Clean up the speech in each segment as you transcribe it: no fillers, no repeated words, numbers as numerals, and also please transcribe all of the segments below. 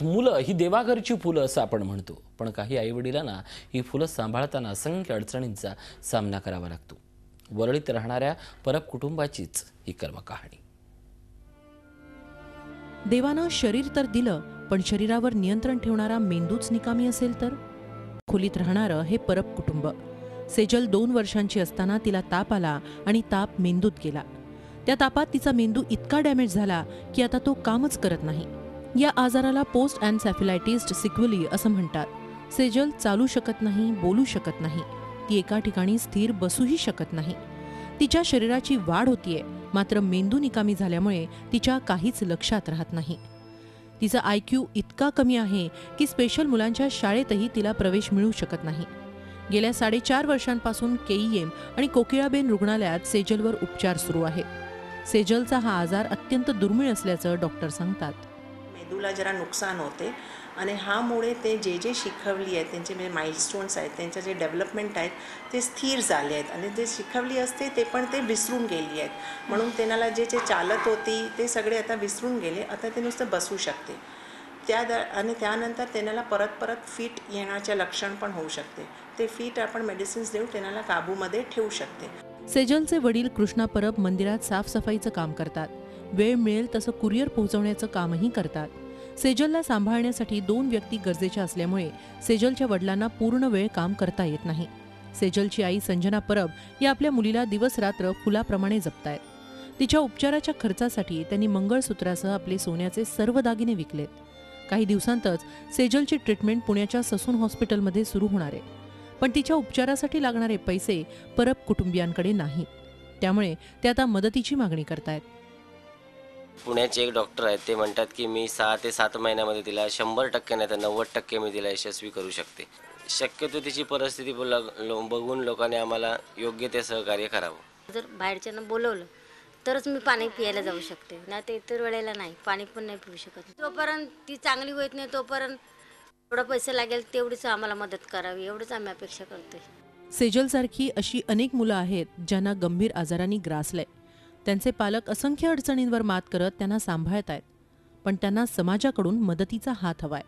मुलं ही देवाघरची फुलं असं आपण म्हणतो, पण काही आईवडिलांना ही फुलं सांभाळताना असंख्य अडचणींचा सामना करावा लागतो। वरळीत राहणाऱ्या परब कुटुंबाचीच ही कर्मकहाणी। देवानं शरीर तर दिलं, पण शरीरावर नियंत्रण ठेवणारा मेंदूच निकामी असेल तर? खोलीत राहणारं हे परब कुटुंब। सेजल 2 वर्षांची असताना तिला ताप आला आणि ताप मेंदूत गेला। त्या तापात तिचा मेंदू इतका डॅमेज झाला की आता तो कामच करत नाही। या आजाराला पोस्ट एन्सेफेलायटिस सिक्वेली असं म्हणतात। सेजल चालू शकत नाही, बोलू शकत नाही, ती एका ठिकाणी स्थिर बसूही शकत नाही। तिच्या शरीराची वाढ होतीये, मात्र मेंदू निकामी झाल्यामुळे तिच्या काहीच लक्षात राहत नाही। तिचा IQ इतका कमी आहे की स्पेशल मुलांच्या शाळेतही तिला प्रवेश मिळू शकत नाही। गेल्या 4.5 वर्षांपासून KEM आणि कोकिळाबेन रुग्णालयात सेजलवर उपचार सुरू आहेत। सेजलचा हा आजार अत्यंत दुर्मिळ असल्याचं डॉक्टर सांगतात। मेंदूला जरा नुकसान होते आणि हामुळे ते जे शिकवली आहेत त्यांचे म्हणजे माइलस्टोन्स आहेत, त्यांचे जे डेव्हलपमेंट आहेत ते स्थिर झाले आहेत आणि जे शिकवली असते ते पण ते विसरून गेली आहेत। म्हणून त्यांना जे चालत होती ते सगळे आता विसरून गेले। आता ते नुसतं बसू शकते आणि त्यानंतर त्यांना परत फिट येण्याचे लक्षण पण होऊ शकते। ते फिट आपण मेडिसिन्स देऊ त्यांना काबूमध्ये ठेवू शकते। सेजलचे वडील कृष्णा परब मंदिरात साफसफाईचं काम करतात। वेळ मिळेल तसं कुरिअर पोहोचवण्याचं कामही करतात। सेजलला सांभाळण्यासाठी 2 व्यक्ती गरजेच्या असल्यामुळे सेजलच्या वडिलांना पूर्ण वेळ काम करता येत नाही। सेजलची आई संजना परब या आपल्या मुलीला दिवस रात्र फुलाप्रमाणे जपतायत। तिच्या उपचाराच्या खर्चासाठी त्यांनी मंगळसूत्रासह आपले सोन्याचे सर्व दागिने विकलेत। काही दिवसांतच सेजलची ट्रीटमेंट पुण्याच्या ससून हॉस्पिटलमध्ये सुरू होणार आहे, पण तिच्या उपचारासाठी लागणारे पैसे परब कुटुंबियांकडे नाहीत। त्यामुळे ते आता मदतीची मागणी करतायत। पुण्याचे एक डॉक्टर आहेत, ते म्हणतात की मी 6 ते 7 महिन्यामध्ये तिला 100% नाही तर 90% मी तिला यशस्वी करू शकते। शक्यतो तिची परिस्थिती बघून लोकांनी आम्हाला योग्य ते सहकार्य करावं। जर बाहेरच्यांना बोलवलं तरच मी पाणी प्यायला जाऊ शकते, नाही तर इतर वेळेला नाही, पाणी पण नाही पिऊ शकत। जोपर्यंत ती चांगली होत नाही तोपर्यंत थोडा पैसे लागेल तेवढीच आम्हाला मदत करावी, एवढंच आम्ही अपेक्षा करतोय। सेजलसारखी अशी अनेक मुलं आहेत ज्यांना गंभीर आजारांनी ग्रासलंय। त्यांचे पालक असंख्य अडचणींवर मात करत त्यांना सांभाळतायत, पण त्यांना समाजाकडून मदतीचा हात हवाय।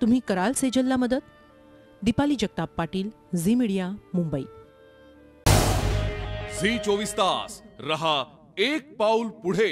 तुम्ही कराल सेजलला मदत? दीपाली जगताप पाटील, झी मीडिया, मुंबई। झी 24 तास रहा एक पाऊल पुढे।